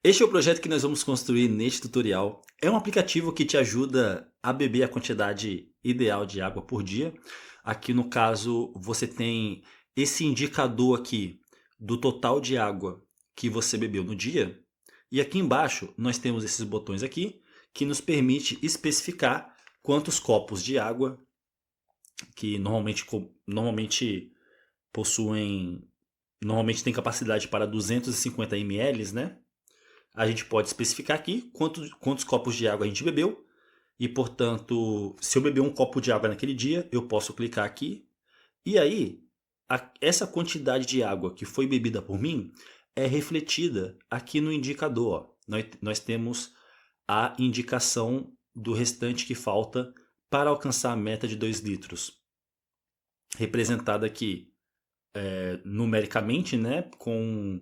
Este é o projeto que nós vamos construir neste tutorial. É um aplicativo que te ajuda a beber a quantidade ideal de água por dia. Aqui no caso você tem esse indicador aqui do total de água que você bebeu no dia. E aqui embaixo nós temos esses botões aqui que nos permite especificar quantos copos de água que normalmente possuem, normalmente tem capacidade para 250 ml, né? A gente pode especificar aqui quantos copos de água a gente bebeu. E, portanto, se eu beber um copo de água naquele dia, eu posso clicar aqui. E aí, essa quantidade de água que foi bebida por mim é refletida aqui no indicador. Ó. Nós temos a indicação do restante que falta para alcançar a meta de 2 litros. Representada aqui numericamente, né, com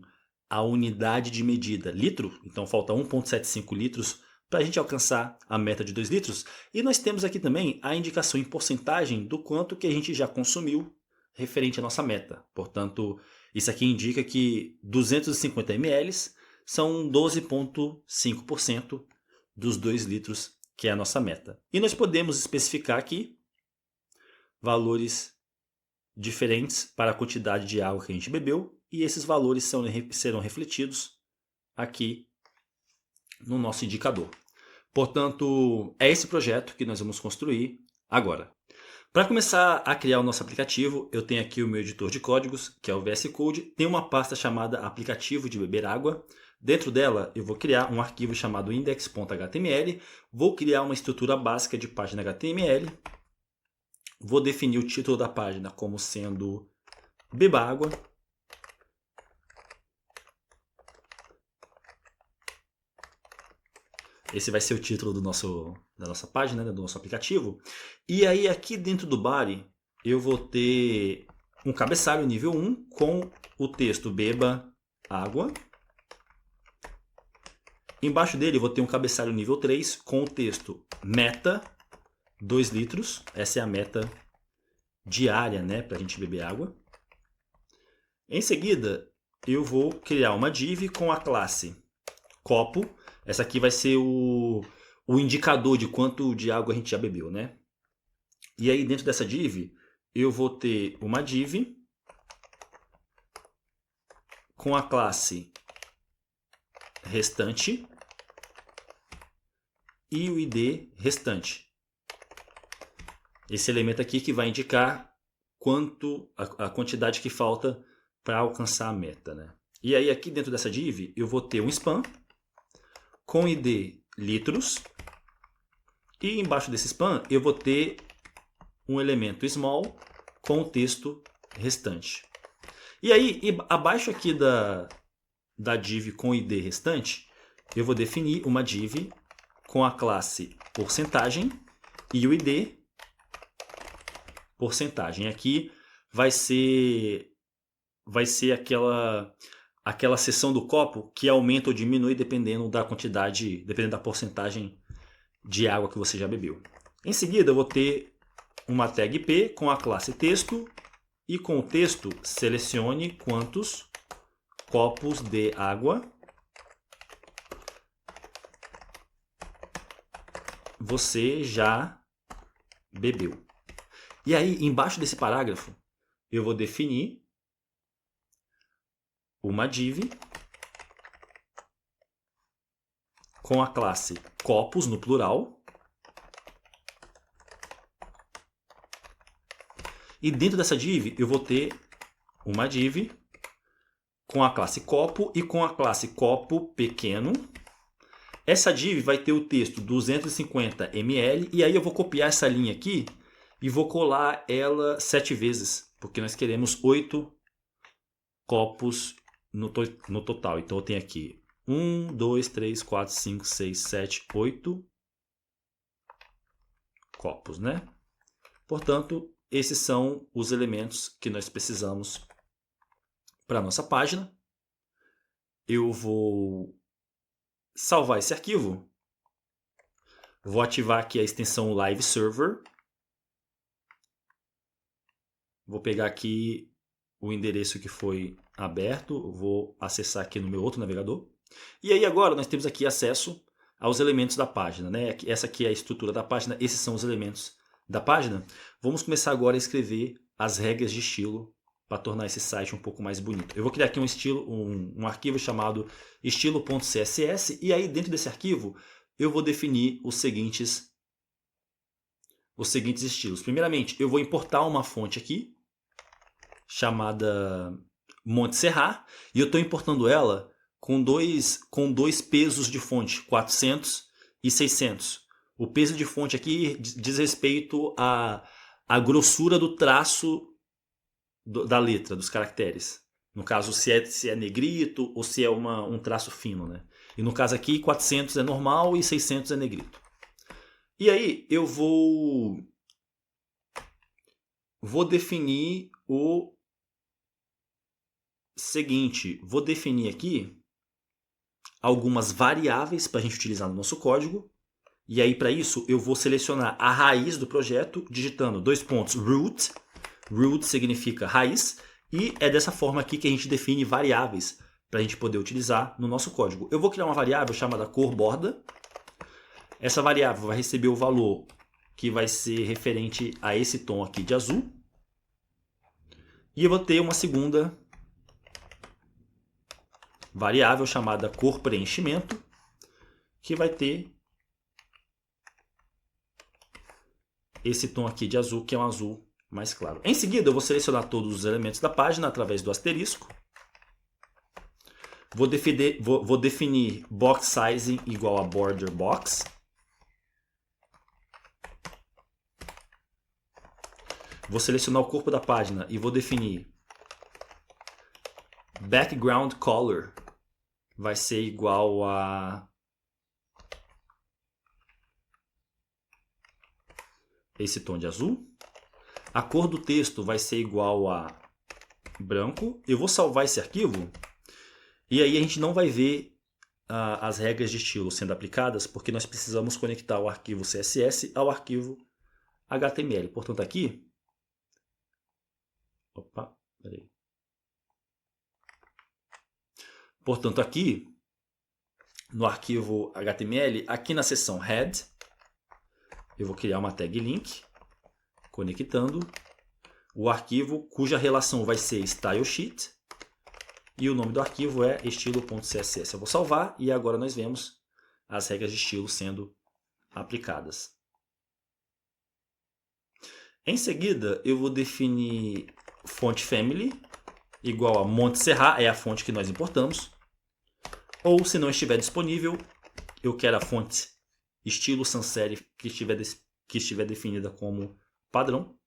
a unidade de medida, litro, então falta 1,75 litros para a gente alcançar a meta de 2 litros. E nós temos aqui também a indicação em porcentagem do quanto que a gente já consumiu referente à nossa meta. Portanto, isso aqui indica que 250 ml são 12,5% dos 2 litros, que é a nossa meta. E nós podemos especificar aqui valores diferentes para a quantidade de água que a gente bebeu, e esses valores serão refletidos aqui no nosso indicador. Portanto, é esse projeto que nós vamos construir agora. Para começar a criar o nosso aplicativo, eu tenho aqui o meu editor de códigos, que é o VS Code. Tem uma pasta chamada aplicativo de beber água. Dentro dela, eu vou criar um arquivo chamado index.html. Vou criar uma estrutura básica de página HTML. Vou definir o título da página como sendo Beba Água. Esse vai ser o título da nossa página, né, do nosso aplicativo. E aí aqui dentro do body eu vou ter um cabeçalho nível 1 com o texto Beba Água. Embaixo dele eu vou ter um cabeçalho nível 3 com o texto Meta 2 litros. Essa é a meta diária, né, para a gente beber água. Em seguida eu vou criar uma div com a classe copo. Essa aqui vai ser o indicador de quanto de água a gente já bebeu, né? E aí dentro dessa div eu vou ter uma div com a classe restante e o id restante. Esse elemento aqui que vai indicar a quantidade que falta para alcançar a meta, né? E aí aqui dentro dessa div eu vou ter um span com id litros, e embaixo desse span eu vou ter um elemento small com o texto restante. E aí abaixo aqui da div com id restante eu vou definir uma div com a classe porcentagem e o id porcentagem. Aqui vai ser aquela seção do copo que aumenta ou diminui dependendo da quantidade, dependendo da porcentagem de água que você já bebeu. Em seguida eu vou ter uma tag p com a classe texto, e com o texto selecione quantos copos de água você já bebeu. E aí embaixo desse parágrafo eu vou definir uma div com a classe copos no plural. E dentro dessa div eu vou ter uma div com a classe copo e com a classe copo pequeno. Essa div vai ter o texto 250 ml, e aí eu vou copiar essa linha aqui e vou colar ela 7 vezes, porque nós queremos 8 copos no total. Então eu tenho aqui 1, 2, 3, 4, 5, 6, 7, 8 copos, né? Portanto, esses são os elementos que nós precisamos para a nossa página. Eu vou salvar esse arquivo. Vou ativar aqui a extensão Live Server. Vou pegar aqui o endereço que foi aberto. Vou acessar aqui no meu outro navegador. E aí agora nós temos aqui acesso aos elementos da página, né? Essa aqui é a estrutura da página, esses são os elementos da página. Vamos começar agora a escrever as regras de estilo para tornar esse site um pouco mais bonito. Eu vou criar aqui um arquivo chamado estilo.css e aí dentro desse arquivo eu vou definir os seguintes estilos. Primeiramente, eu vou importar uma fonte aqui chamada Montserrat e eu estou importando ela com dois pesos de fonte, 400 e 600. O peso de fonte aqui diz respeito à grossura do traço da letra, dos caracteres. No caso, se é negrito ou se é um traço fino, né? E no caso aqui, 400 é normal e 600 é negrito. E aí, eu vou definir o seguinte. Vou definir aqui algumas variáveis para a gente utilizar no nosso código. E aí, para isso, eu vou selecionar a raiz do projeto, digitando root. Root significa raiz. E é dessa forma aqui que a gente define variáveis para a gente poder utilizar no nosso código. Eu vou criar uma variável chamada cor borda. Essa variável vai receber o valor que vai ser referente a esse tom aqui de azul. E eu vou ter uma segunda variável chamada cor preenchimento, que vai ter esse tom aqui de azul, que é um azul mais claro. Em seguida, eu vou selecionar todos os elementos da página através do asterisco. Vou definir box sizing igual a border box. Vou selecionar o corpo da página e vou definir background color vai ser igual a esse tom de azul. A cor do texto vai ser igual a branco. Eu vou salvar esse arquivo e aí a gente não vai ver as regras de estilo sendo aplicadas porque nós precisamos conectar o arquivo CSS ao arquivo HTML. Portanto, aqui... Opa, peraí. Portanto, aqui no arquivo HTML, aqui na seção head, eu vou criar uma tag link, conectando o arquivo cuja relação vai ser stylesheet e o nome do arquivo é estilo.css. Eu vou salvar e agora nós vemos as regras de estilo sendo aplicadas. Em seguida, eu vou definir font family igual a Montserrat, é a fonte que nós importamos. Ou, se não estiver disponível, eu quero a fonte estilo sans serif que estiver definida como padrão.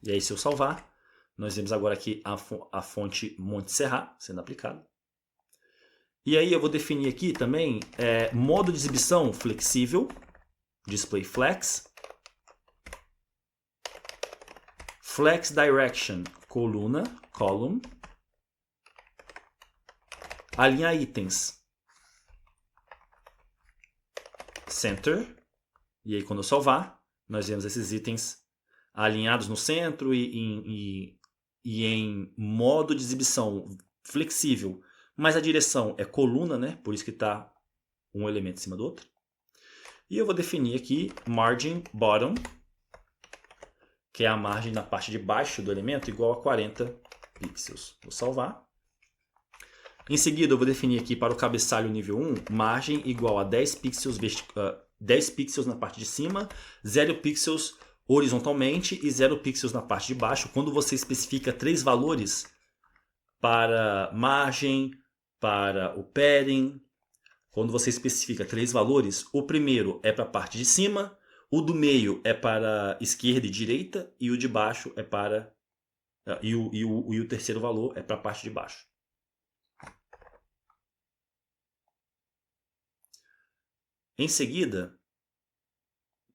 E aí, se eu salvar, nós vemos agora aqui a fonte Montserrat sendo aplicada. E aí eu vou definir aqui também modo de exibição flexível, display flex. Flex direction, column. Alinhar itens, center. E aí quando eu salvar, nós vemos esses itens alinhados no centro e em modo de exibição flexível. Mas a direção é coluna, né? Por isso que está um elemento em cima do outro. E eu vou definir aqui margin bottom, que é a margem na parte de baixo do elemento, igual a 40 pixels. Vou salvar. Em seguida, eu vou definir aqui para o cabeçalho nível 1, margem igual a 10 pixels na parte de cima, 0 pixels horizontalmente e 0 pixels na parte de baixo. Quando você especifica 3 valores para margem, para o padding, quando você especifica 3 valores, o primeiro é para a parte de cima, o do meio é para esquerda e direita e o de baixo é para... E o terceiro valor é para a parte de baixo. Em seguida,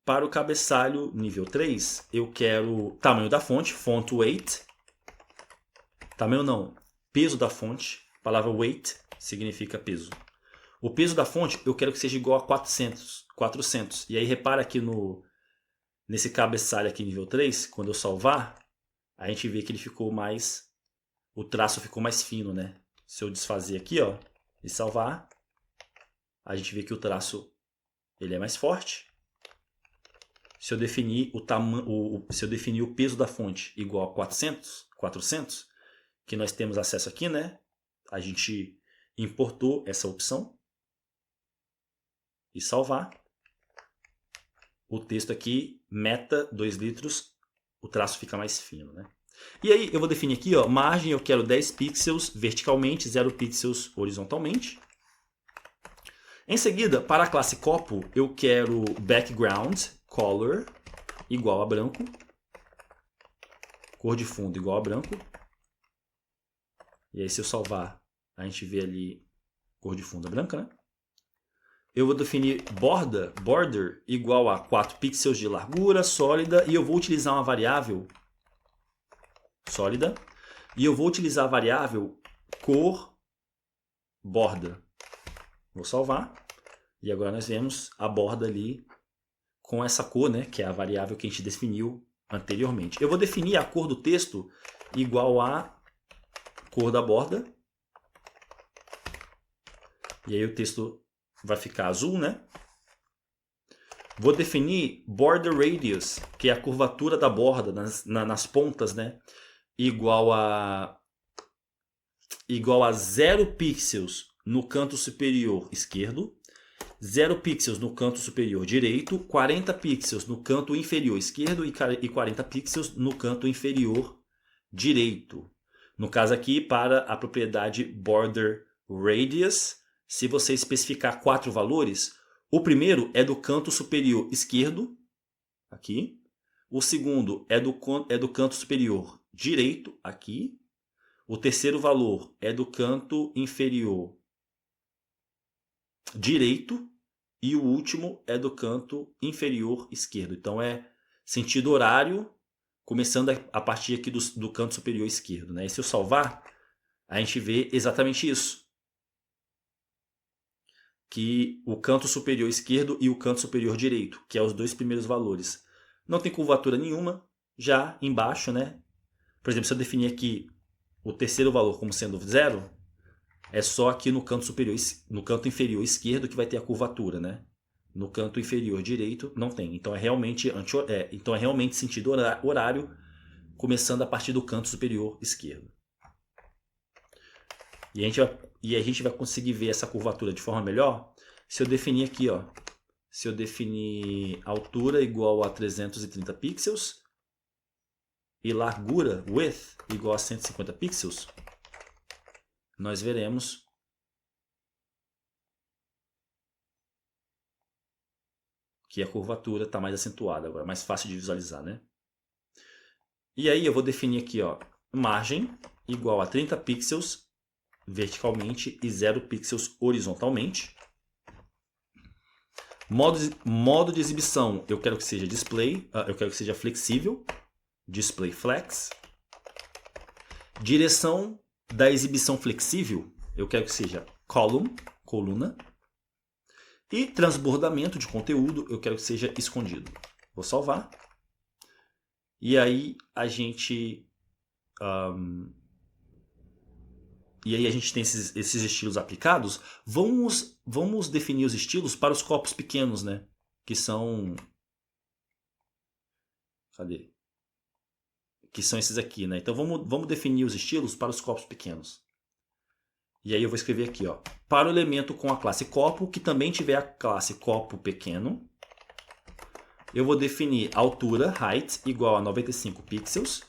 para o cabeçalho nível 3, eu quero tamanho da fonte, font weight. Tamanho não, peso da fonte. A palavra weight significa peso. O peso da fonte eu quero que seja igual a 400. E aí repara aqui nesse cabeçalho aqui nível 3, quando eu salvar, a gente vê que ele ficou mais... O traço ficou mais fino, né? Se eu desfazer aqui, ó, e salvar, a gente vê que o traço ele é mais forte. Se eu definir se eu definir o peso da fonte igual a 400, que nós temos acesso aqui, né? A gente importou essa opção e salvar. O texto aqui, meta 2 litros, o traço fica mais fino, né? E aí eu vou definir aqui, ó, margem eu quero 10 pixels verticalmente, 0 pixels horizontalmente. Em seguida, para a classe copo, eu quero background color igual a branco, cor de fundo igual a branco. E aí se eu salvar, a gente vê ali cor de fundo branca, né? Eu vou definir border igual a 4 pixels de largura, sólida, e eu vou utilizar uma variável sólida, e eu vou utilizar a variável cor borda. Vou salvar, e agora nós vemos a borda ali com essa cor, né, que é a variável que a gente definiu anteriormente. Eu vou definir a cor do texto igual a cor da borda, e aí o texto vai ficar azul, né? Vou definir border radius, que é a curvatura da borda nas pontas, né? Igual a 0 pixels no canto superior esquerdo, 0 pixels no canto superior direito, 40 pixels no canto inferior esquerdo e 40 pixels no canto inferior direito. No caso aqui, para a propriedade border radius, se você especificar 4 valores, o primeiro é do canto superior esquerdo, aqui. O segundo é do canto superior direito, aqui. O terceiro valor é do canto inferior direito. E o último é do canto inferior esquerdo. Então é sentido horário, começando a partir aqui do canto superior esquerdo, né? E se eu salvar, a gente vê exatamente isso. Que o canto superior esquerdo e o canto superior direito, que é os dois primeiros valores, não tem curvatura nenhuma. Já embaixo, né? Por exemplo, se eu definir aqui o terceiro valor como sendo 0, é só aqui no canto superior, no canto inferior esquerdo que vai ter a curvatura, né? No canto inferior direito não tem. Então é realmente sentido horário, começando a partir do canto superior esquerdo. E a gente vai conseguir ver essa curvatura de forma melhor se eu definir aqui, ó. Se eu definir altura igual a 330 pixels e largura, width, igual a 150 pixels, nós veremos que a curvatura está mais acentuada agora, mais fácil de visualizar, né? E aí eu vou definir aqui, ó, margem igual a 30 pixels verticalmente e 0 pixels horizontalmente. Modo de exibição, eu quero que seja display, eu quero que seja flexível, display flex. Direção da exibição flexível, eu quero que seja coluna. E transbordamento de conteúdo, eu quero que seja escondido. Vou salvar. E aí a gente tem esses estilos aplicados. Vamos definir os estilos para os copos pequenos, né? Que são... Cadê? Que são esses aqui, né? Então vamos definir os estilos para os copos pequenos. E aí eu vou escrever aqui, ó. Para o elemento com a classe copo, que também tiver a classe copo pequeno, eu vou definir altura, height, igual a 95 pixels.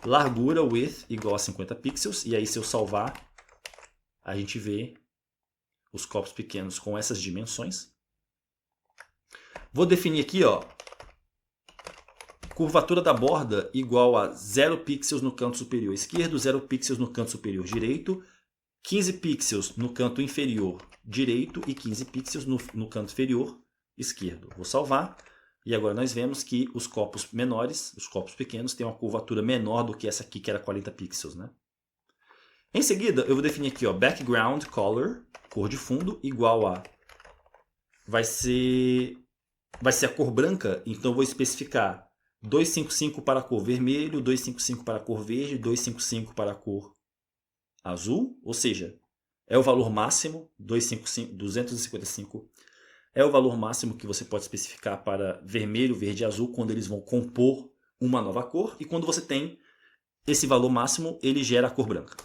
Largura, width, igual a 50 pixels. E aí se eu salvar, a gente vê os copos pequenos com essas dimensões. Vou definir aqui, ó, curvatura da borda igual a 0 pixels no canto superior esquerdo, 0 pixels no canto superior direito, 15 pixels no canto inferior direito e 15 pixels no canto inferior esquerdo. Vou salvar. E agora nós vemos que os copos menores, os copos pequenos, têm uma curvatura menor do que essa aqui, que era 40 pixels, né? Em seguida, eu vou definir aqui, ó, background color, cor de fundo, igual a... Vai ser a cor branca, então eu vou especificar 255 para a cor vermelho, 255 para a cor verde, 255 para a cor azul. Ou seja, é o valor máximo, 255, é o valor máximo que você pode especificar para vermelho, verde e azul, quando eles vão compor uma nova cor, e quando você tem esse valor máximo, ele gera a cor branca.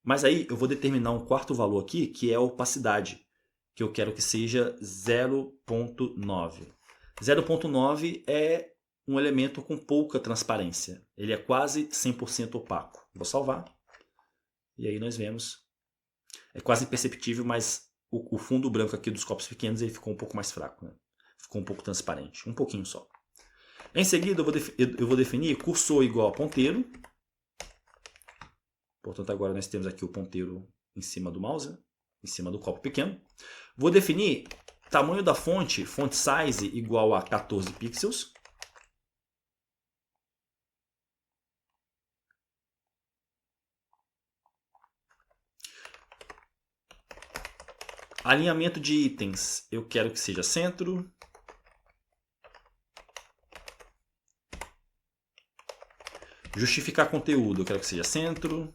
Mas aí eu vou determinar um quarto valor aqui, que é a opacidade, que eu quero que seja 0.9. 0.9 é um elemento com pouca transparência. Ele é quase 100% opaco. Vou salvar. E aí nós vemos. É quase imperceptível, mas o fundo branco aqui dos copos pequenos ele ficou um pouco mais fraco. Né? Ficou um pouco transparente. Um pouquinho só. Em seguida eu vou definir cursor igual a ponteiro. Portanto, agora nós temos aqui o ponteiro em cima do mouse, né? Em cima do copo pequeno. Vou definir tamanho da fonte, font size igual a 14 pixels. Alinhamento de itens, eu quero que seja centro. Justificar conteúdo, eu quero que seja centro.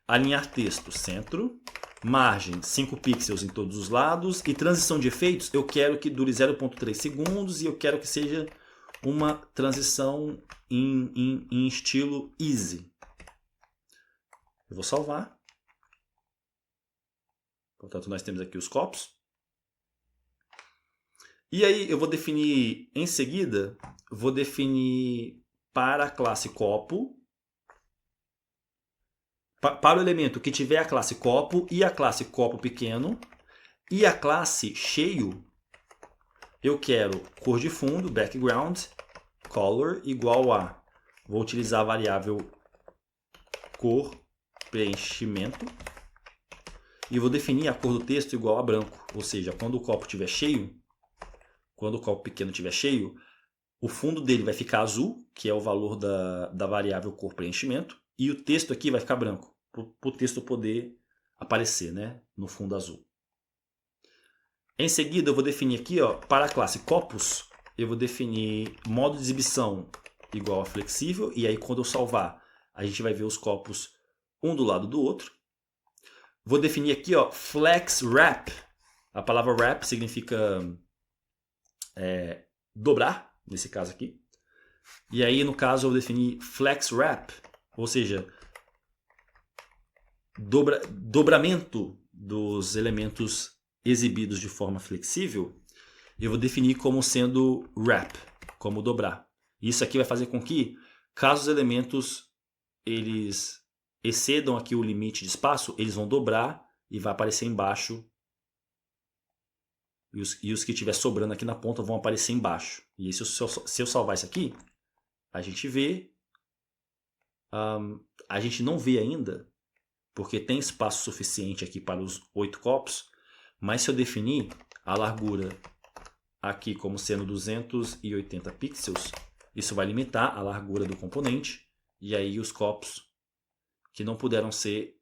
Alinhar texto, centro. Margem, 5 pixels em todos os lados. E transição de efeitos, eu quero que dure 0.3 segundos e eu quero que seja uma transição em estilo easy. Eu vou salvar. Portanto, nós temos aqui os copos. E aí eu vou definir, em seguida, vou definir para a classe copo, para o elemento que tiver a classe copo e a classe copo pequeno e a classe cheio, eu quero cor de fundo, background, color igual a, vou utilizar a variável cor preenchimento e vou definir a cor do texto igual a branco, ou seja, quando o copo estiver cheio, quando o copo pequeno estiver cheio, o fundo dele vai ficar azul, que é o valor da variável cor preenchimento, e o texto aqui vai ficar branco, para o texto poder aparecer, né, no fundo azul. Em seguida, eu vou definir aqui, ó, para a classe copos, eu vou definir modo de exibição igual a flexível, e aí quando eu salvar, a gente vai ver os copos um do lado do outro. Vou definir aqui, ó, flex wrap. A palavra wrap significa dobrar, nesse caso aqui. E aí, no caso, eu vou definir flex wrap, ou seja, dobramento dos elementos exibidos de forma flexível. Eu vou definir como sendo wrap, como dobrar. Isso aqui vai fazer com que, caso os elementos eles excedam aqui o limite de espaço, eles vão dobrar e vai aparecer embaixo. E os que estiver sobrando aqui na ponta vão aparecer embaixo. E aí, se eu salvar isso aqui, a gente vê. A gente não vê ainda, porque tem espaço suficiente aqui para os 8 copos. Mas se eu definir a largura aqui como sendo 280 pixels, isso vai limitar a largura do componente. E aí os copos que não puderam ser,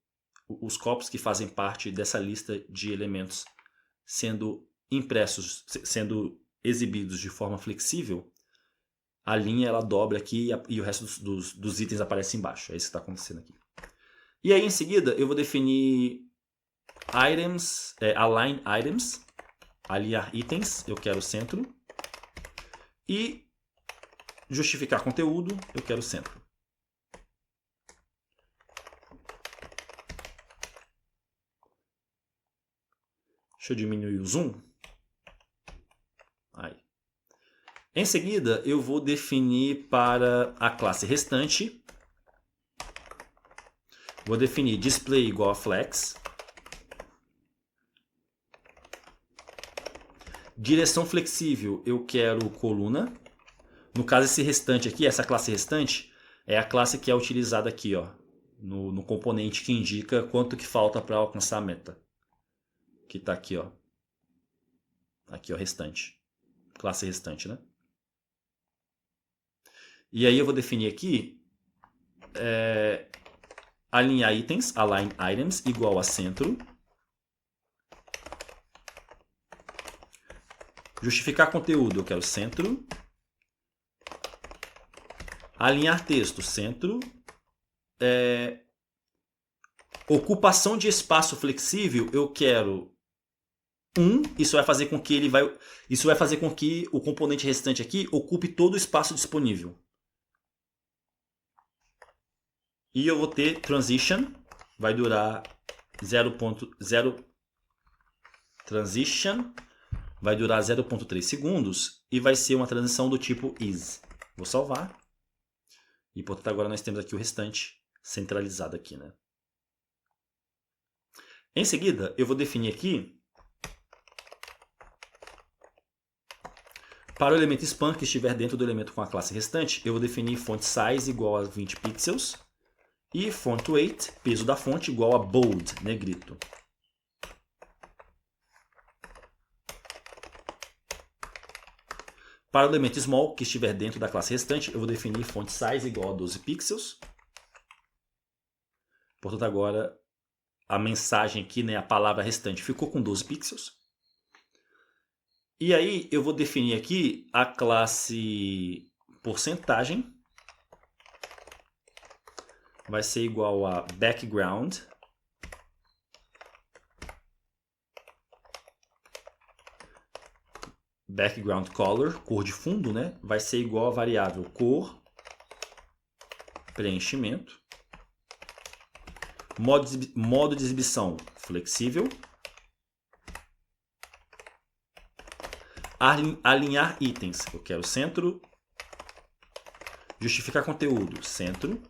os copos que fazem parte dessa lista de elementos sendo impressos, sendo exibidos de forma flexível, a linha ela dobra aqui e o resto dos itens aparece embaixo. É isso que está acontecendo aqui. E aí em seguida eu vou definir items, align items, alinhar itens, eu quero centro. E justificar conteúdo, eu quero centro. Deixa eu diminuir o zoom. Aí. Em seguida, eu vou definir para a classe restante. Vou definir display igual a flex. Direção flexível, eu quero coluna. No caso, esse restante aqui, essa classe restante, é a classe que é utilizada aqui, ó, no componente que indica quanto que falta para alcançar a meta. Que está aqui, ó. Aqui, ó, restante. Classe restante, né? E aí eu vou definir aqui alinhar itens, align items, igual a centro. Justificar conteúdo, eu quero centro. Alinhar texto, centro. Ocupação de espaço flexível, eu quero 1. Isso vai fazer com que isso vai fazer com que o componente restante aqui ocupe todo o espaço disponível. E eu vou ter transition, vai durar 0.0 transition, vai durar 0.3 segundos e vai ser uma transição do tipo is. Vou salvar. E portanto agora nós temos aqui o restante centralizado aqui, né? Em seguida, eu vou definir aqui para o elemento span que estiver dentro do elemento com a classe restante, eu vou definir font size igual a 20 pixels e font weight, peso da fonte, igual a bold, negrito. Para o elemento small que estiver dentro da classe restante, eu vou definir font size igual a 12 pixels. Portanto, agora a mensagem aqui, né, a palavra restante, ficou com 12 pixels. E aí eu vou definir aqui a classe porcentagem. Vai ser igual a background. Background color, cor de fundo, né? Vai ser igual a variável cor, preenchimento. Modo de exibição flexível. Alinhar itens, eu quero centro. Justificar conteúdo, centro.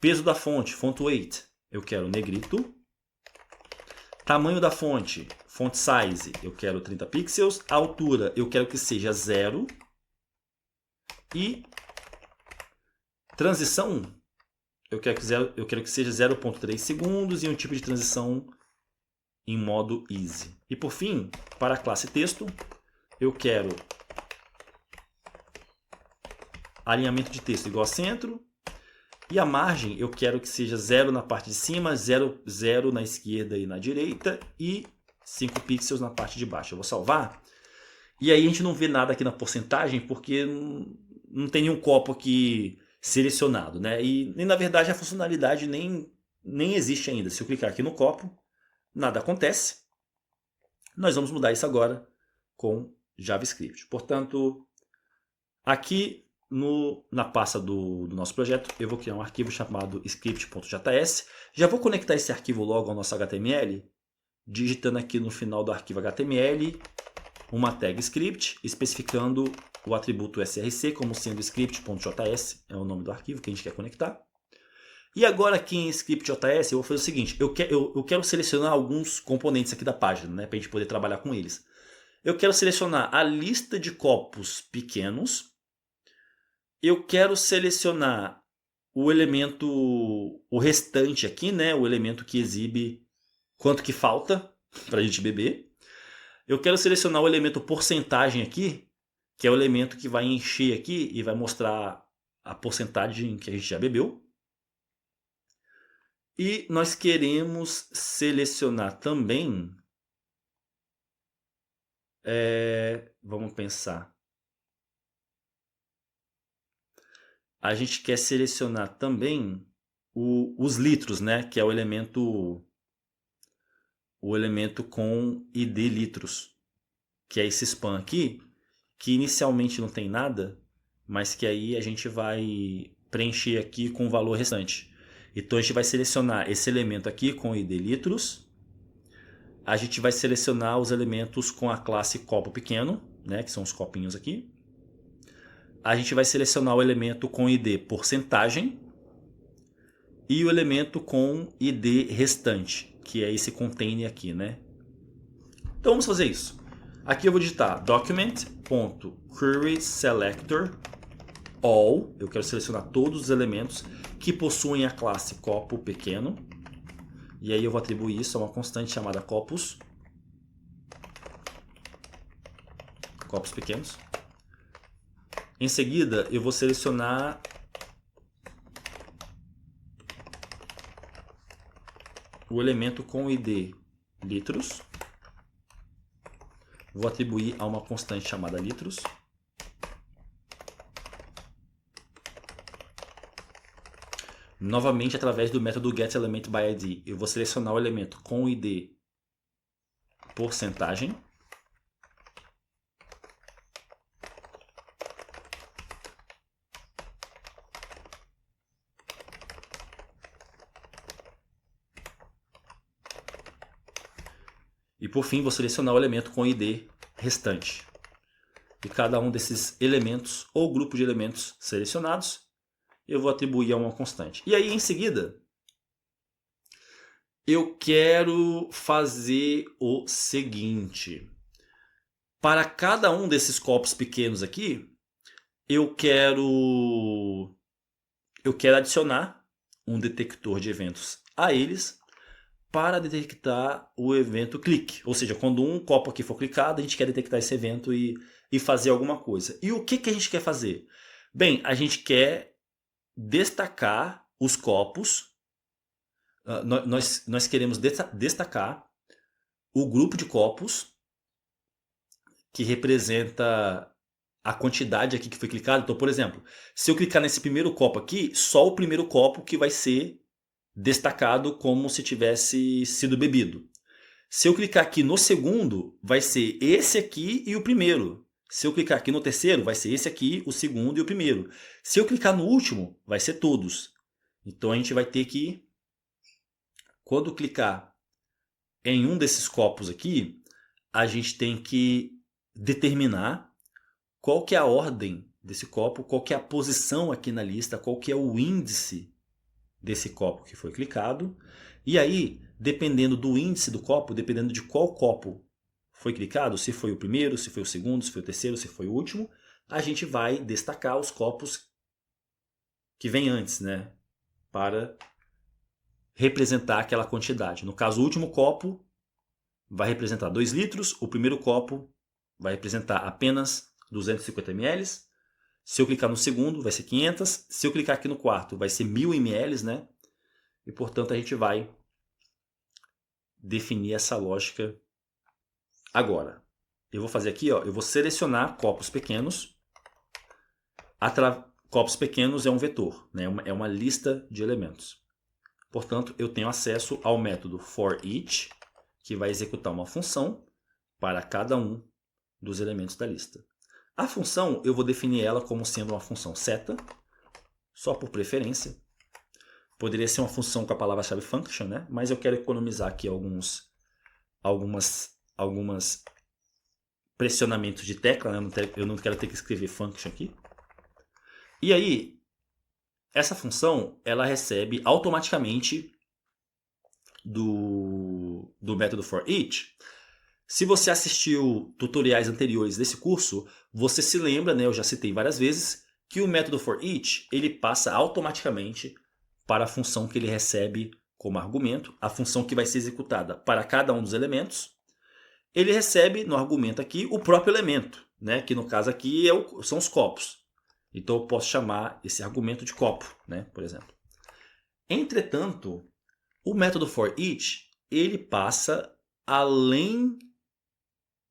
Peso da fonte, font weight, eu quero negrito. Tamanho da fonte, font size, eu quero 30 pixels. A altura, eu quero que seja 0. E transição, eu quero que seja 0.3 segundos e um tipo de transição em modo easy. E por fim, para a classe texto, eu quero alinhamento de texto igual a centro. E a margem eu quero que seja 0 na parte de cima, 0 na esquerda e na direita e 5 pixels na parte de baixo. Eu vou salvar. E aí a gente não vê nada aqui na porcentagem porque não tem nenhum copo aqui selecionado, né? E na verdade a funcionalidade nem existe ainda. Se eu clicar aqui no copo, nada acontece. Nós vamos mudar isso agora com JavaScript. Portanto, aqui na pasta do nosso projeto, eu vou criar um arquivo chamado script.js. Já vou conectar esse arquivo logo ao nosso HTML, digitando aqui no final do arquivo HTML uma tag script, especificando o atributo src como sendo script.js, é o nome do arquivo que a gente quer conectar. E agora aqui em script.js eu vou fazer o seguinte, eu quero selecionar alguns componentes aqui da página, né, para a gente poder trabalhar com eles. Eu quero selecionar a lista de copos pequenos. Eu quero selecionar o elemento, o restante aqui, né, o elemento que exibe quanto que falta para a gente beber. Eu quero selecionar o elemento porcentagem aqui, que é o elemento que vai encher aqui e vai mostrar a porcentagem que a gente já bebeu. E nós queremos selecionar também, vamos pensar, a gente quer selecionar também os litros, né, que é o elemento com id litros, que é esse span aqui, que inicialmente não tem nada, mas que aí a gente vai preencher aqui com o valor restante. Então a gente vai selecionar esse elemento aqui com id litros. A gente vai selecionar os elementos com a classe copo pequeno, né, que são os copinhos aqui. A gente vai selecionar o elemento com id porcentagem e o elemento com id restante, que é esse container aqui, né? Então vamos fazer isso. Aqui eu vou digitar document.querySelector all, eu quero selecionar todos os elementos que possuem a classe copo pequeno. E aí eu vou atribuir isso a uma constante chamada copos. Copos pequenos. Em seguida, eu vou selecionar o elemento com id litros. Vou atribuir a uma constante chamada litros. novamente através do método getElementById. Eu vou selecionar o elemento com o ID porcentagem. E por fim, vou selecionar o elemento com o ID restante. E cada um desses elementos ou grupo de elementos selecionados, eu vou atribuir a uma constante. E aí, em seguida, eu quero fazer o seguinte. Para cada um desses copos pequenos aqui, eu quero adicionar um detector de eventos a eles para detectar o evento clique. Ou seja, quando um copo aqui for clicado, a gente quer detectar esse evento e fazer alguma coisa. E o que a gente quer fazer? Bem, a gente quer destacar os copos. Nós queremos destacar o grupo de copos que representa a quantidade aqui que foi clicado. Então, por exemplo, se eu clicar nesse primeiro copo aqui, só o primeiro copo que vai ser destacado como se tivesse sido bebido. Se eu clicar aqui no segundo, vai ser esse aqui e o primeiro. Se eu clicar aqui no terceiro, vai ser esse aqui, o segundo e o primeiro. Se eu clicar no último, vai ser todos. Então a gente vai ter que, quando clicar em um desses copos aqui, a gente tem que determinar qual que é a ordem desse copo, qual que é a posição aqui na lista, qual que é o índice desse copo que foi clicado. E aí, dependendo do índice do copo, dependendo de qual copo foi clicado, se foi o primeiro, se foi o segundo, se foi o terceiro, se foi o último, a gente vai destacar os copos que vêm antes, né? Para representar aquela quantidade. No caso, o último copo vai representar 2 litros, o primeiro copo vai representar apenas 250 ml. Se eu clicar no segundo, vai ser 500. Se eu clicar aqui no quarto, vai ser 1000 ml, né? E, portanto, a gente vai definir essa lógica agora. Eu vou fazer aqui, ó, eu vou selecionar copos pequenos. Copos pequenos é um vetor, né? É uma lista de elementos. Portanto, eu tenho acesso ao método forEach, que vai executar uma função para cada um dos elementos da lista. A função, eu vou definir ela como sendo uma função seta, só por preferência. Poderia ser uma função com a palavra-chave function, né? Mas eu quero economizar aqui algumas pressionamentos de tecla, né? Eu não quero ter que escrever function aqui. E aí, essa função, ela recebe automaticamente do método forEach. Se você assistiu tutoriais anteriores desse curso, você se lembra, né, eu já citei várias vezes, que o método forEach ele passa automaticamente para a função que ele recebe como argumento, a função que vai ser executada para cada um dos elementos. Ele recebe no argumento aqui o próprio elemento, né, que no caso aqui são os copos. Então eu posso chamar esse argumento de copo, né, por exemplo. Entretanto, o método forEach ele passa além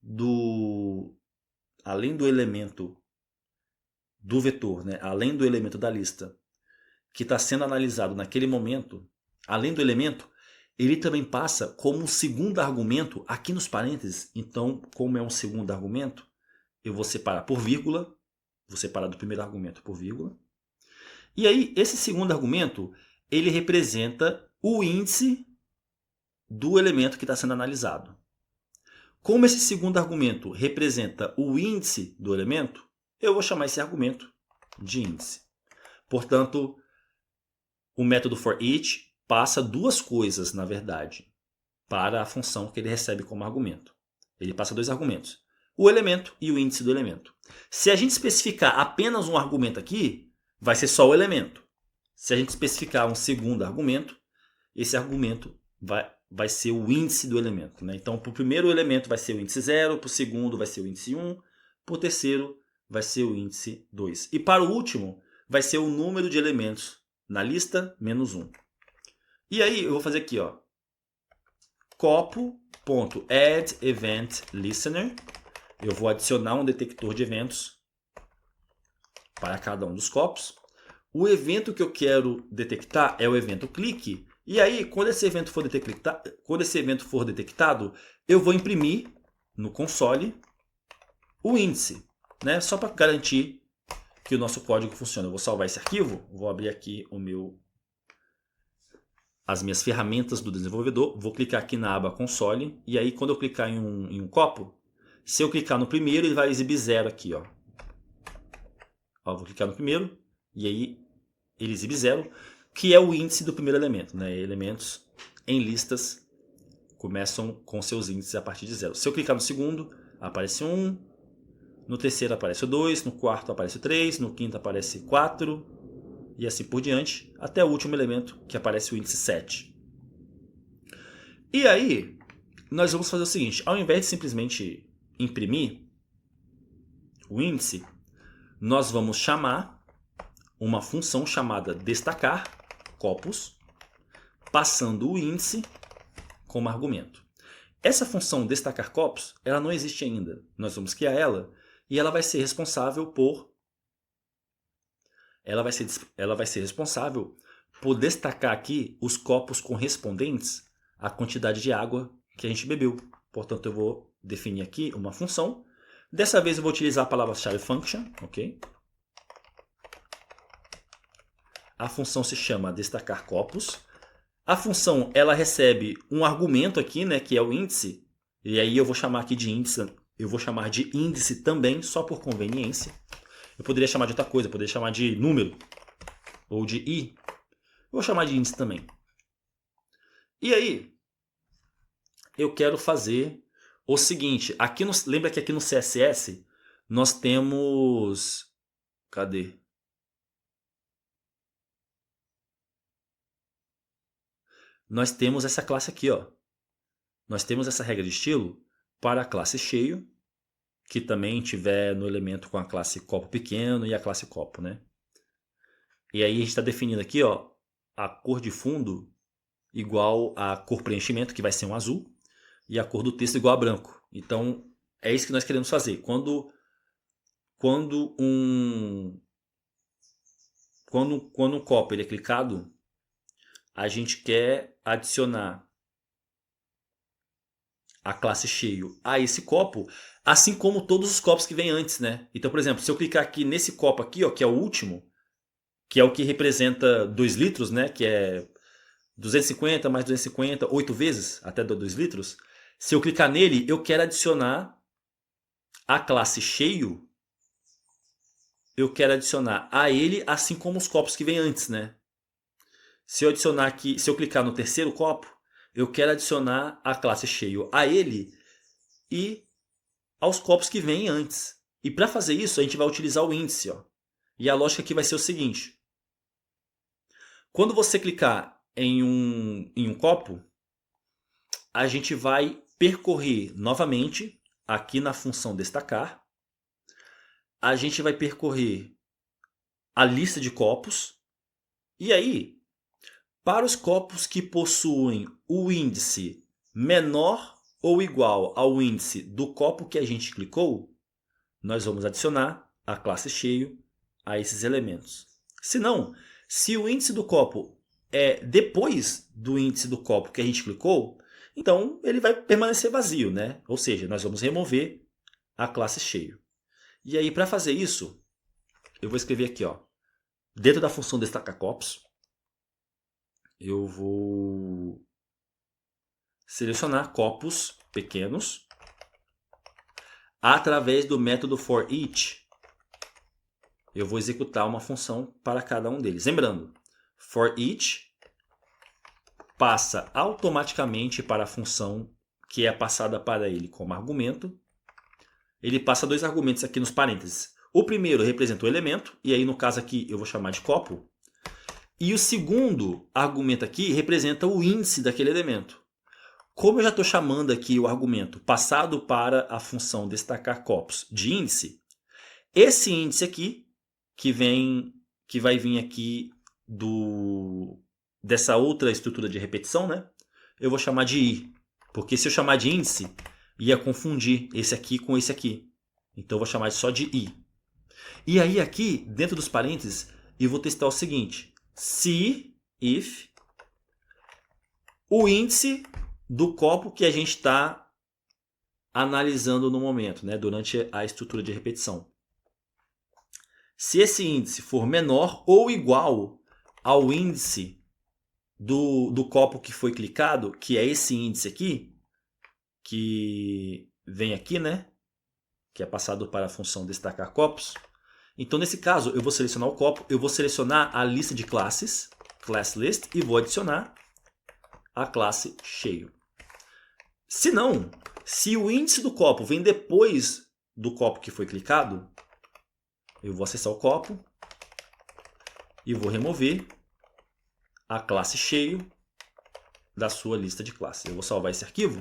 do elemento do vetor, né? Além do elemento da lista que está sendo analisado naquele momento, além do elemento, ele também passa como um segundo argumento aqui nos parênteses. Então, como é um segundo argumento, eu vou separar por vírgula, vou separar do primeiro argumento por vírgula. E aí, esse segundo argumento, ele representa o índice do elemento que está sendo analisado. Como esse segundo argumento representa o índice do elemento, eu vou chamar esse argumento de índice. Portanto, o método forEach passa duas coisas, na verdade, para a função que ele recebe como argumento. Ele passa dois argumentos, o elemento e o índice do elemento. Se a gente especificar apenas um argumento aqui, vai ser só o elemento. Se a gente especificar um segundo argumento, esse argumento vai ser o índice do elemento, né? Então, para o primeiro elemento vai ser o índice 0, para o segundo vai ser o índice 1, para o terceiro vai ser o índice 2. E para o último, vai ser o número de elementos na lista menos 1. E aí, eu vou fazer aqui, ó, copo.addEventListener. Eu vou adicionar um detector de eventos para cada um dos copos. o evento que eu quero detectar é o evento clique. E aí, quando esse evento for detectado, eu vou imprimir no console o índice, né? Só para garantir que o nosso código funciona. Eu vou salvar esse arquivo, vou abrir aqui as minhas ferramentas do desenvolvedor, vou clicar aqui na aba console, e aí quando eu clicar em um copo, se eu clicar no primeiro, ele vai exibir 0 aqui, ó. Vou clicar no primeiro, e aí ele exibe 0, que é o índice do primeiro elemento, né? Elementos em listas começam com seus índices a partir de 0. Se eu clicar no segundo, aparece 1, no terceiro aparece o 2, no quarto aparece o 3, no quinto aparece 4, e assim por diante, até o último elemento, que aparece o índice 7. E aí, nós vamos fazer o seguinte, ao invés de simplesmente imprimir o índice, nós vamos chamar uma função chamada destacar copos, passando o índice como argumento. Essa função destacar copos, ela não existe ainda. Nós vamos criar ela e ela vai ser responsável por destacar aqui os copos correspondentes à quantidade de água que a gente bebeu. Portanto, eu vou definir aqui uma função. Dessa vez eu vou utilizar a palavra-chave function, ok? A função se chama destacar copos. A função ela recebe um argumento aqui, né, que é o índice. E aí eu vou chamar aqui de índice. Eu vou chamar de índice também, só por conveniência. Eu poderia chamar de outra coisa, eu poderia chamar de número ou de i. Eu vou chamar de índice também. E aí, eu quero fazer o seguinte. Lembra que aqui no CSS nós temos... Cadê? Nós temos essa classe aqui, ó. Nós temos essa regra de estilo para a classe cheio, que também tiver no elemento com a classe copo pequeno e a classe copo, né? E aí a gente está definindo aqui, ó, a cor de fundo igual a cor preenchimento, que vai ser um azul, e a cor do texto igual a branco. Então, é isso que nós queremos fazer. Quando um copo ele é clicado, a gente quer adicionar a classe cheio a esse copo, assim como todos os copos que vêm antes, né? Então, por exemplo, se eu clicar aqui nesse copo aqui, ó, que é o último, que é o que representa 2 litros, né? Que é 250 mais 250, 8 vezes, até 2 litros. Se eu clicar nele, eu quero adicionar a classe cheio. Eu quero adicionar a ele, assim como os copos que vêm antes, né? Se eu adicionar aqui, se eu clicar no terceiro copo, eu quero adicionar a classe cheio a ele e aos copos que vêm antes. E para fazer isso, a gente vai utilizar o índice, ó. E a lógica aqui vai ser o seguinte. Quando você clicar em um copo, a gente vai percorrer novamente, aqui na função destacar, a gente vai percorrer a lista de copos, e aí, para os copos que possuem o índice menor ou igual ao índice do copo que a gente clicou, nós vamos adicionar a classe cheio a esses elementos. Se não, se o índice do copo é depois do índice do copo que a gente clicou, então ele vai permanecer vazio, né? Ou seja, nós vamos remover a classe cheio. E aí, para fazer isso, eu vou escrever aqui, ó, dentro da função destacar copos, eu vou selecionar copos pequenos através do método forEach. Eu vou executar uma função para cada um deles. Lembrando, forEach passa automaticamente para a função que é passada para ele como argumento. Ele passa 2 argumentos aqui nos parênteses. O primeiro representa o elemento, e aí no caso aqui eu vou chamar de copo. E o segundo argumento aqui representa o índice daquele elemento. Como eu já estou chamando aqui o argumento passado para a função destacar copos de índice, esse índice aqui, que vai vir aqui dessa outra estrutura de repetição, né? Eu vou chamar de i. Porque se eu chamar de índice, ia confundir esse aqui com esse aqui. Então eu vou chamar só de i. E aí aqui, dentro dos parênteses, e vou testar o seguinte. Se, if, o índice do copo que a gente está analisando no momento, né, durante a estrutura de repetição. Se esse índice for menor ou igual ao índice do copo que foi clicado, que é esse índice aqui, que vem aqui, né, que é passado para a função destacar copos. Então, nesse caso, eu vou selecionar o copo, eu vou selecionar a lista de classes, class list, e vou adicionar a classe cheio. Se não, se o índice do copo vem depois do copo que foi clicado, eu vou acessar o copo e vou remover a classe cheio da sua lista de classes. Eu vou salvar esse arquivo.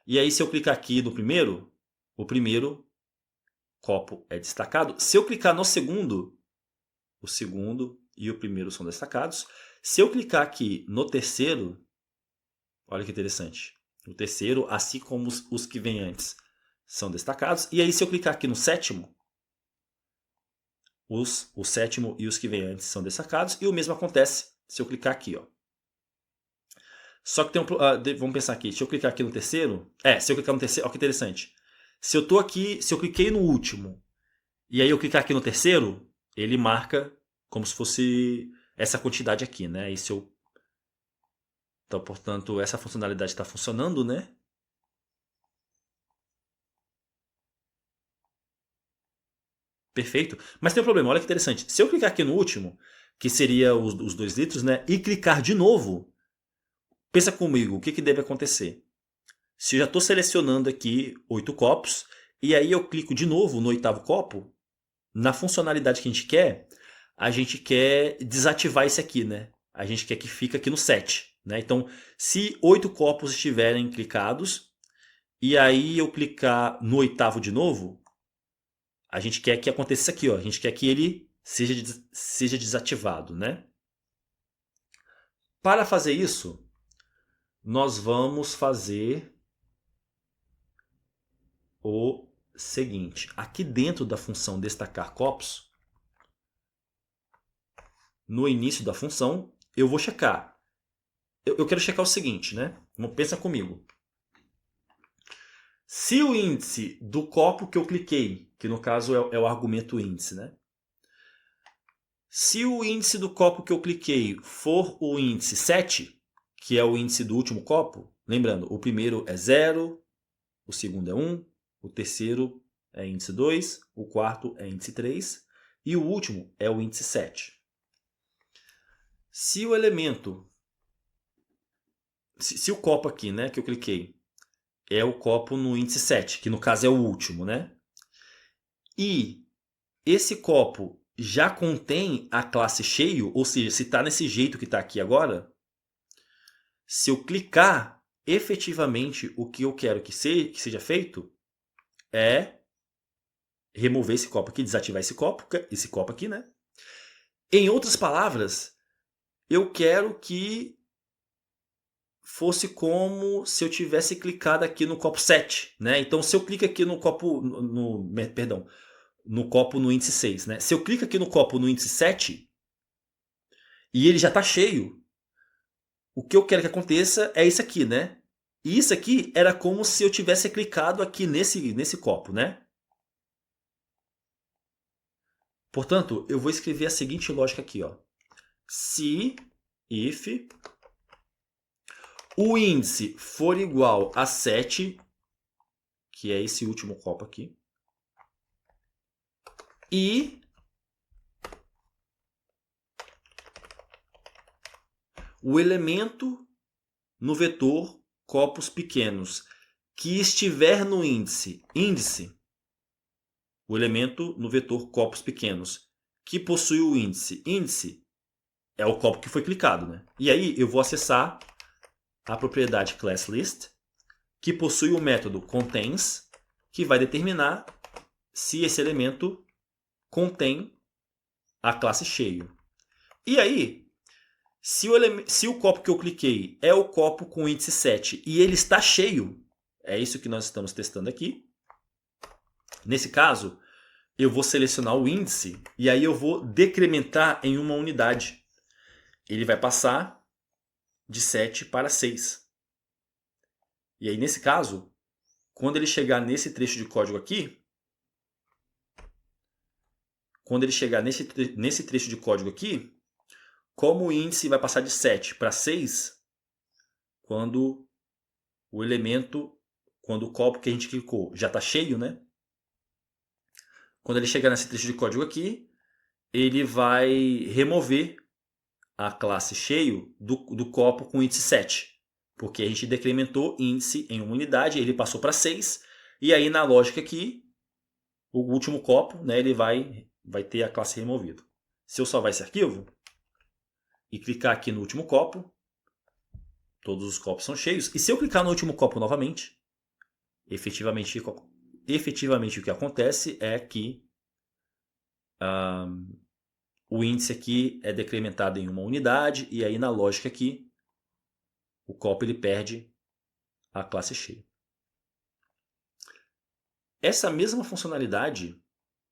E aí, se eu clicar aqui no primeiro, o primeiro copo é destacado. Se eu clicar no segundo, o segundo e o primeiro são destacados. Se eu clicar aqui no terceiro, olha que interessante. O terceiro, assim como os que vêm antes, são destacados. E aí, se eu clicar aqui no sétimo, o sétimo e os que vêm antes são destacados. E o mesmo acontece se eu clicar aqui, ó. Só que tem vamos pensar aqui. Se eu clicar aqui no terceiro... se eu clicar no terceiro... Olha que interessante. Se eu tô aqui... Se eu cliquei no último e aí eu clicar aqui no terceiro, ele marca como se fosse essa quantidade aqui, né? E se eu... Então, portanto, essa funcionalidade está funcionando, né? Perfeito. Mas tem um problema. Olha que interessante. Se eu clicar aqui no último, que seria os 2 litros, né? E clicar de novo... Pensa comigo, o que deve acontecer? Se eu já estou selecionando aqui 8 copos, e aí eu clico de novo no 8º copo, na funcionalidade que a gente quer desativar esse aqui, né? A gente quer que fique aqui no 7. Né? Então, se 8 copos estiverem clicados, e aí eu clicar no 8º de novo, a gente quer que aconteça isso aqui. Ó. A gente quer que ele seja desativado. Né? Para fazer isso, nós vamos fazer o seguinte. Aqui dentro da função destacar copos, no início da função, eu vou checar. Eu quero checar o seguinte, né? Pensa comigo. Se o índice do copo que eu cliquei, que no caso é o argumento índice, né? Se o índice do copo que eu cliquei for o índice 7, que é o índice do último copo, lembrando, o primeiro é 0, o segundo é 1, o terceiro é índice 2, o quarto é índice 3 e o último é o índice 7. Se o elemento, se o copo aqui, né, que eu cliquei, é o copo no índice 7, que no caso é o último, né? E esse copo já contém a classe cheio, ou seja, se está nesse jeito que está aqui agora, se eu clicar, efetivamente o que eu quero que seja feito é remover esse copo aqui, desativar esse copo aqui, né? Em outras palavras, eu quero que fosse como se eu tivesse clicado aqui no copo 7, né? Então, se eu clico aqui no copo, no copo no índice 6, né? Se eu clico aqui no copo no índice 7 e ele já está cheio, o que eu quero que aconteça é isso aqui, né? E isso aqui era como se eu tivesse clicado aqui nesse copo, né? Portanto, eu vou escrever a seguinte lógica aqui, ó. Se, if, o índice for igual a 7, que é esse último copo aqui, e o elemento no vetor copos pequenos que estiver no índice, o elemento no vetor copos pequenos que possui o índice é o copo que foi clicado, né? E aí eu vou acessar a propriedade classList, que possui o método contains, que vai determinar se esse elemento contém a classe cheio. E aí, se o copo que eu cliquei é o copo com índice 7 e ele está cheio, é isso que nós estamos testando aqui. Nesse caso, eu vou selecionar o índice e aí eu vou decrementar em uma unidade. Ele vai passar de 7 para 6. E aí, nesse caso, quando ele chegar nesse trecho de código aqui, nesse trecho de código aqui, como o índice vai passar de 7 para 6, quando o copo que a gente clicou já está cheio, né? Quando ele chegar nesse trecho de código aqui, ele vai remover a classe cheio do copo com índice 7. Porque a gente decrementou índice em uma unidade, ele passou para 6. E aí, na lógica aqui, o último copo, né, ele vai ter a classe removida. Se eu salvar esse arquivo e clicar aqui no último copo, todos os copos são cheios. E se eu clicar no último copo novamente, efetivamente o que acontece é que o índice aqui é decrementado em uma unidade, e aí na lógica aqui, o copo ele perde a classe cheia. Essa mesma funcionalidade,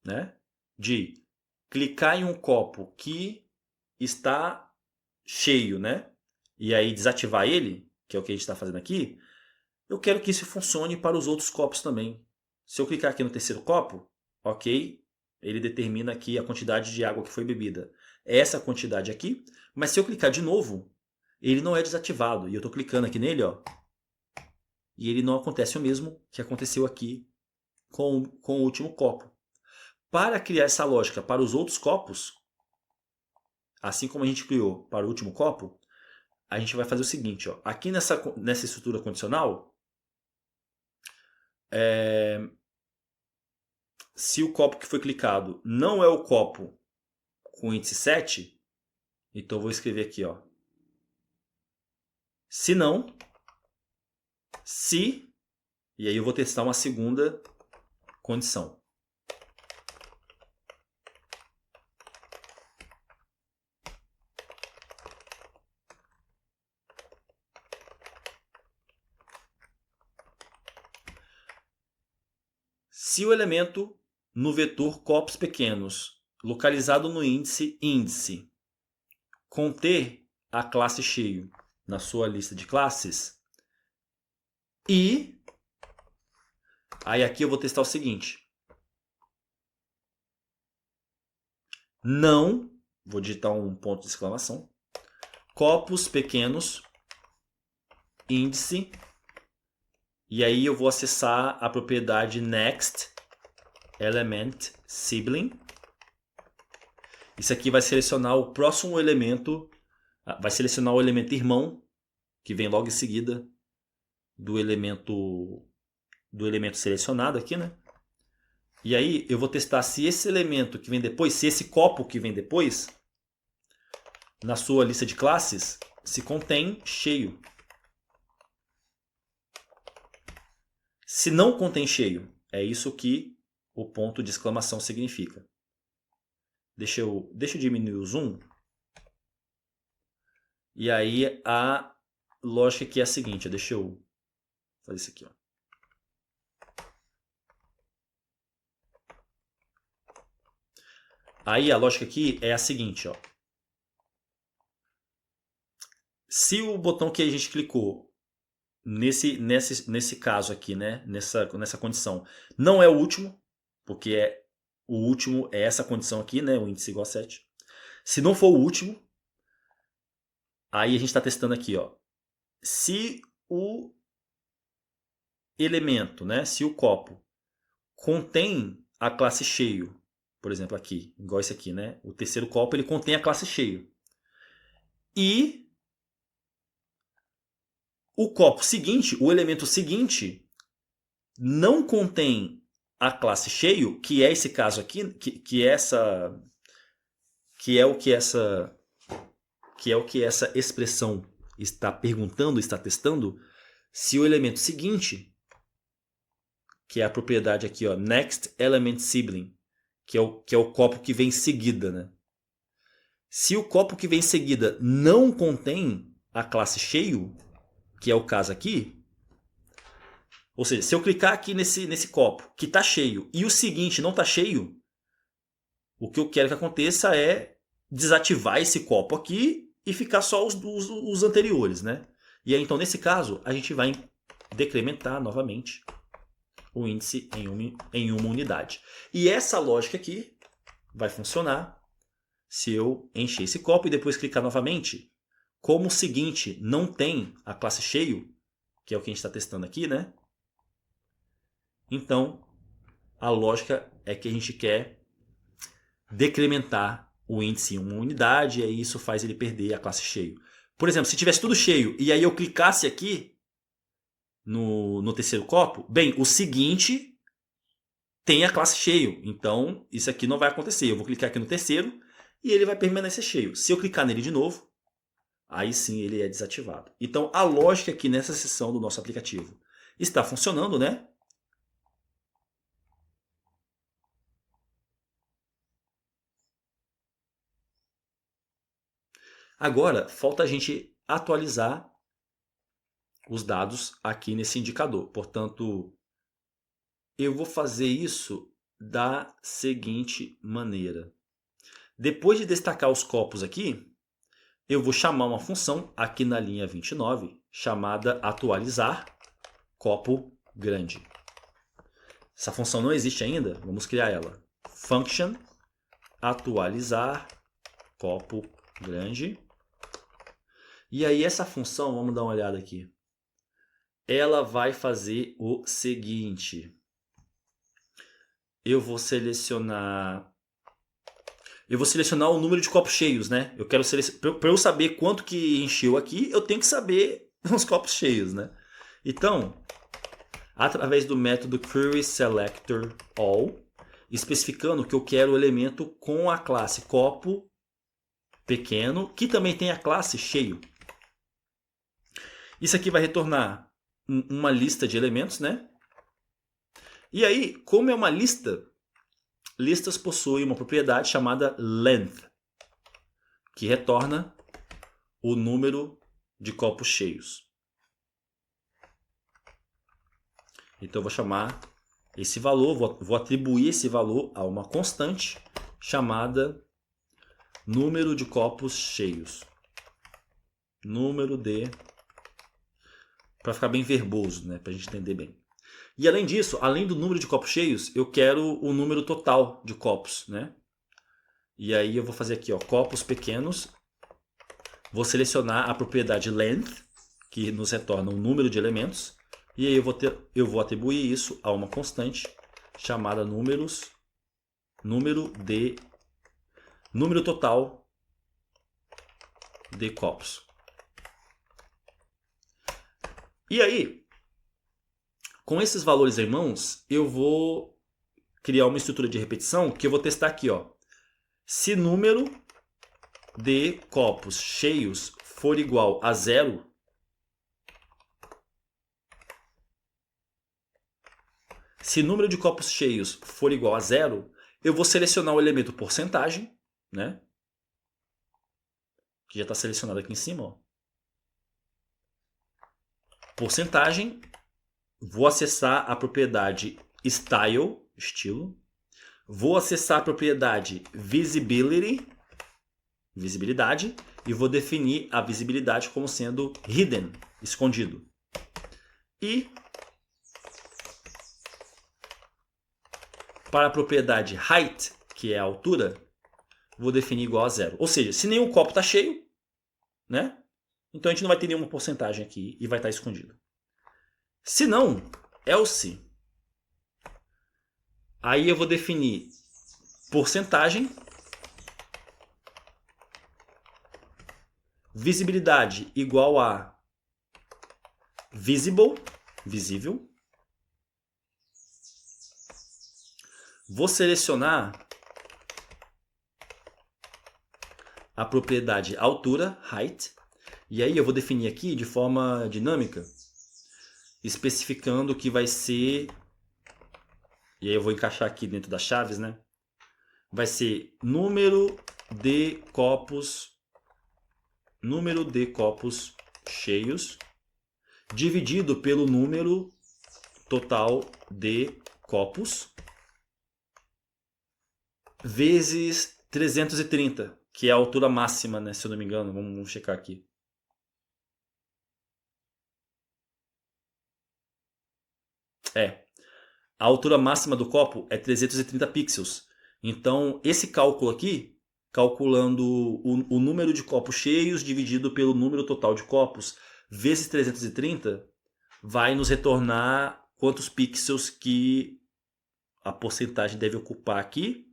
né, de clicar em um copo que está cheio, né, e aí desativar ele, que é o que a gente está fazendo aqui, eu quero que isso funcione para os outros copos também. Se eu clicar aqui no terceiro copo, ok, ele determina aqui a quantidade de água que foi bebida. É essa quantidade aqui, mas se eu clicar de novo, ele não é desativado. E eu estou clicando aqui nele, ó, e ele não acontece o mesmo que aconteceu aqui com o último copo. Para criar essa lógica para os outros copos, assim como a gente criou para o último copo, a gente vai fazer o seguinte, ó, aqui nessa estrutura condicional, se o copo que foi clicado não é o copo com índice 7, então eu vou escrever aqui, ó, se não, se, e aí eu vou testar uma segunda condição. Se o elemento no vetor copos pequenos, localizado no índice, conter a classe cheio na sua lista de classes, e aí aqui eu vou testar o seguinte, não, vou digitar um ponto de exclamação, copos pequenos, índice, e aí eu vou acessar a propriedade next element sibling. Isso aqui vai selecionar o próximo elemento, vai selecionar o elemento irmão, que vem logo em seguida do elemento selecionado aqui, né? E aí eu vou testar se esse elemento que vem depois, se esse copo que vem depois, na sua lista de classes, se contém cheio. Se não contém cheio, é isso que o ponto de exclamação significa. Deixa eu diminuir o zoom. E aí a lógica aqui é a seguinte, deixa eu fazer isso aqui, ó. Aí a lógica aqui é a seguinte, ó. Se o botão que a gente clicou nesse caso aqui, né, nessa condição, não é o último, porque o último é essa condição aqui, né, o índice igual a 7. Se não for o último, aí a gente está testando aqui, ó. Se o elemento, né, se o copo contém a classe cheio, por exemplo aqui, igual esse aqui, né, o terceiro copo ele contém a classe cheio. E o copo seguinte, o elemento seguinte, não contém a classe cheio, que é esse caso aqui, que é o que essa expressão está perguntando, está testando, se o elemento seguinte, que é a propriedade aqui, ó, next element sibling, que é o copo que vem em seguida, né? Se o copo que vem em seguida não contém a classe cheio, que é o caso aqui, ou seja, se eu clicar aqui nesse copo que está cheio e o seguinte não está cheio, O que eu quero que aconteça é desativar esse copo aqui e ficar só os anteriores, né? E aí, então, nesse caso, a gente vai decrementar novamente o índice em uma unidade. E essa lógica aqui vai funcionar se eu encher esse copo e depois clicar novamente. Como o seguinte não tem a classe cheio, que é o que a gente está testando aqui, né? Então, a lógica é que a gente quer decrementar o índice em uma unidade, e aí isso faz ele perder a classe cheio. Por exemplo, se tivesse tudo cheio e aí eu clicasse aqui no terceiro copo, bem, o seguinte tem a classe cheio. Então, isso aqui não vai acontecer. Eu vou clicar aqui no terceiro e ele vai permanecer cheio. Se eu clicar nele de novo, aí sim ele é desativado. Então, a lógica aqui nessa seção do nosso aplicativo está funcionando, né? Agora, falta a gente atualizar os dados aqui nesse indicador. Portanto, eu vou fazer isso da seguinte maneira. Depois de destacar os copos aqui, eu vou chamar uma função aqui na linha 29, chamada atualizar copo grande. Essa função não existe ainda, vamos criar ela. Function atualizar copo grande. E aí essa função, vamos dar uma olhada aqui. Ela vai fazer o seguinte. Eu vou selecionar o número de copos cheios, né? Eu quero para eu saber quanto que encheu aqui, eu tenho que saber os copos cheios, né? Então, através do método querySelectorAll, especificando que eu quero o elemento com a classe copo pequeno, que também tem a classe cheio. Isso aqui vai retornar uma lista de elementos, né? E aí, como é uma lista, listas possuem uma propriedade chamada length, que retorna o número de copos cheios. Então eu vou chamar esse valor, vou atribuir esse valor a uma constante chamada número de copos cheios. Número de... para ficar bem verboso, né? Para a gente entender bem. E além disso, além do número de copos cheios, eu quero o número total de copos, né? E aí eu vou fazer aqui, ó, copos pequenos. Vou selecionar a propriedade length, que nos retorna um número de elementos. E aí eu vou atribuir isso a uma constante chamada número total de copos. E aí, com esses valores em mãos, eu vou criar uma estrutura de repetição que eu vou testar aqui, ó. Se número de copos cheios for igual a 0, se número de copos cheios for igual a 0, eu vou selecionar o elemento porcentagem, né? Que já está selecionado aqui em cima, ó. Porcentagem. Vou acessar a propriedade style, estilo. Vou acessar a propriedade visibility, visibilidade, e vou definir a visibilidade como sendo hidden, escondido. E para a propriedade height, que é a altura, vou definir igual a 0. Ou seja, se nenhum copo está cheio, né? Então a gente não vai ter nenhuma porcentagem aqui e vai estar escondido. Se não, else, aí eu vou definir porcentagem, visibilidade igual a visible, visível. Vou selecionar a propriedade altura, height, e aí eu vou definir aqui de forma dinâmica, especificando que vai ser, e aí eu vou encaixar aqui dentro das chaves, né? Vai ser número de copos cheios dividido pelo número total de copos vezes 330, que é a altura máxima, né, se eu não me engano. Vamos checar aqui. A altura máxima do copo é 330 pixels. Então, esse cálculo aqui, calculando o número de copos cheios dividido pelo número total de copos vezes 330, vai nos retornar quantos pixels que a porcentagem deve ocupar aqui,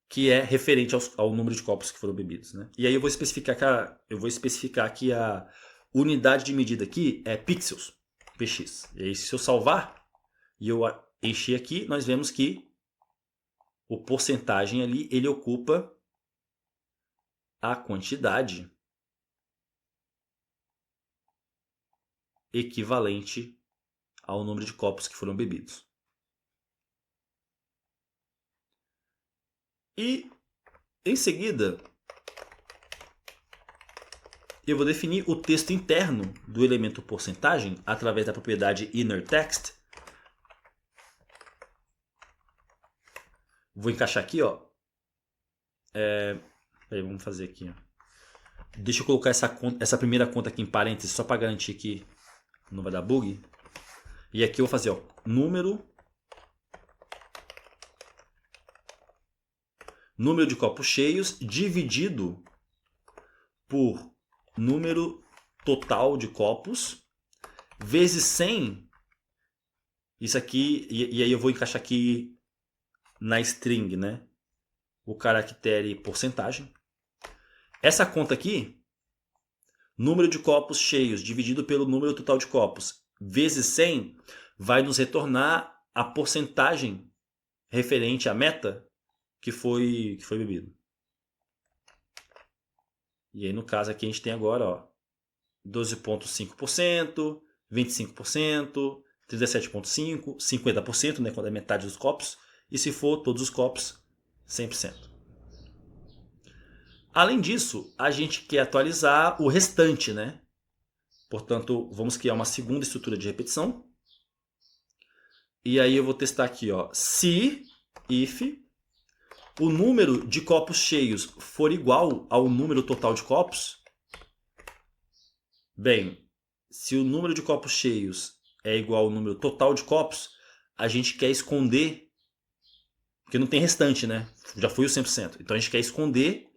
que é referente ao número de copos que foram bebidos, né? E aí eu vou especificar que a unidade de medida aqui é pixels, px. E aí se eu salvar e eu encher aqui, nós vemos que o porcentagem ali, ele ocupa a quantidade equivalente ao número de copos que foram bebidos. E, em seguida, eu vou definir o texto interno do elemento porcentagem através da propriedade innerText. Vou encaixar aqui, ó. Vamos fazer aqui, ó. Deixa eu colocar essa primeira conta aqui em parênteses, só para garantir que não vai dar bug. E aqui eu vou fazer, ó, número de copos cheios dividido por número total de copos vezes 100. Isso aqui, e aí eu vou encaixar aqui na string, né? O caractere porcentagem. Essa conta aqui, número de copos cheios dividido pelo número total de copos vezes 100, vai nos retornar a porcentagem referente à meta que foi bebido. E aí no caso aqui a gente tem agora, ó, 12,5%, 25%, 37,5%, 50%, né, quando é metade dos copos, e se for todos os copos, 100%. Além disso, a gente quer atualizar o restante, né? Portanto, vamos criar uma segunda estrutura de repetição. E aí eu vou testar aqui, ó, se if o número de copos cheios for igual ao número total de copos. Bem, se o número de copos cheios é igual ao número total de copos, a gente quer esconder, porque não tem restante, né? Já foi o 100%. Então a gente quer esconder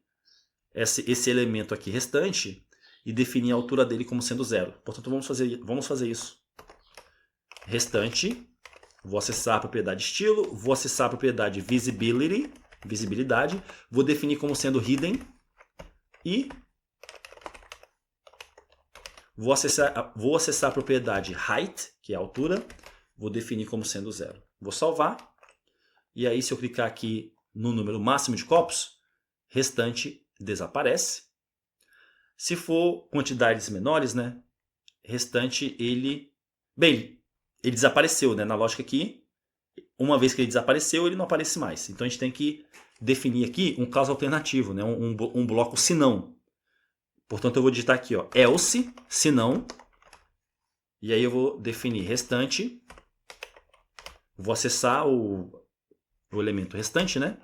esse elemento aqui restante e definir a altura dele como sendo zero. Portanto, vamos fazer isso. Restante, vou acessar a propriedade estilo, vou acessar a propriedade visibilidade, vou definir como sendo hidden e vou acessar a propriedade height, que é a altura, vou definir como sendo zero. Vou salvar, e aí se eu clicar aqui no número máximo de copos, restante desaparece. Se for quantidades menores, né, restante ele desapareceu, né, na lógica aqui. Uma vez que ele desapareceu, ele não aparece mais. Então a gente tem que definir aqui um caso alternativo, né, um bloco se não. Portanto, eu vou digitar aqui, ó, else, se não, e aí eu vou definir restante, vou acessar o elemento restante, né?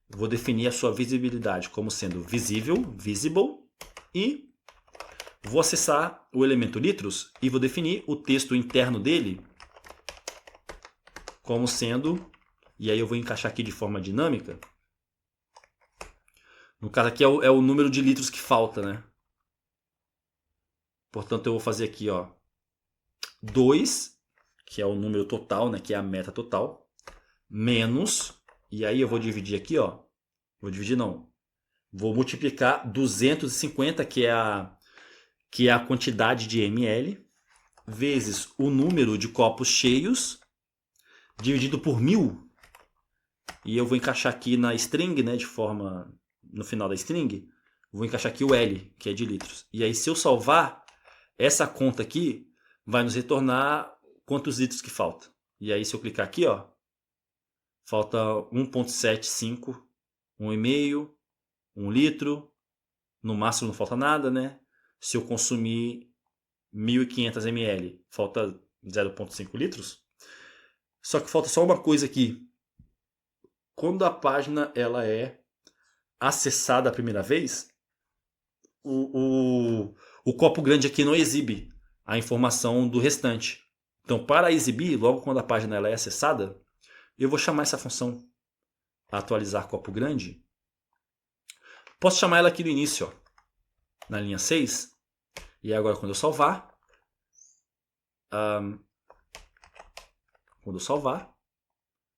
Vou definir a sua visibilidade como sendo visível, visible, e vou acessar o elemento litros e vou definir o texto interno dele como sendo, e aí eu vou encaixar aqui de forma dinâmica. No caso aqui é o número de litros que falta, né? Portanto, eu vou fazer aqui, ó, 2, que é o número total, né, que é a meta total, menos, e aí eu vou dividir aqui, ó, vou multiplicar 250, que é a quantidade de ml, vezes o número de copos cheios, dividido por 1000, e eu vou encaixar aqui na string, né, no final da string, vou encaixar aqui o L, que é de litros. E aí se eu salvar, essa conta aqui vai nos retornar quantos litros que falta. E aí se eu clicar aqui, ó, falta 1,75, 1,5, 1 litro, no máximo não falta nada, né? Se eu consumir 1.500 ml, falta 0,5 litros. Só que falta só uma coisa aqui. Quando a página ela é acessada a primeira vez, o copo grande aqui não exibe a informação do restante. Então, para exibir, logo quando a página ela é acessada, eu vou chamar essa função atualizar copo grande. Posso chamar ela aqui no início, ó, na linha 6. E agora quando eu salvar,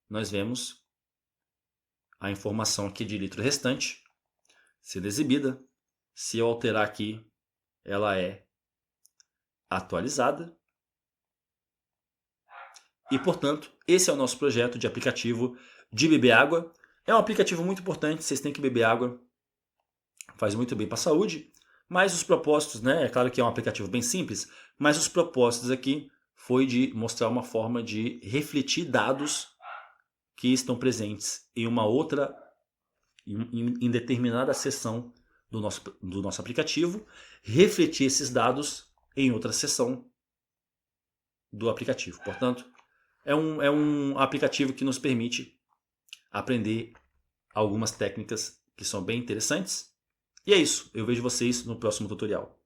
nós vemos a informação aqui de litro restante sendo exibida. Se eu alterar aqui, ela é atualizada. E, portanto, esse é o nosso projeto de aplicativo de beber água. É um aplicativo muito importante, vocês têm que beber água. Faz muito bem para a saúde. Mas os propósitos, né? É claro que é um aplicativo bem simples, mas os propósitos aqui foi de mostrar uma forma de refletir dados que estão presentes em uma outra, em determinada seção do nosso aplicativo, refletir esses dados em outra seção do aplicativo. Portanto, é um aplicativo que nos permite aprender algumas técnicas que são bem interessantes. E é isso, eu vejo vocês no próximo tutorial.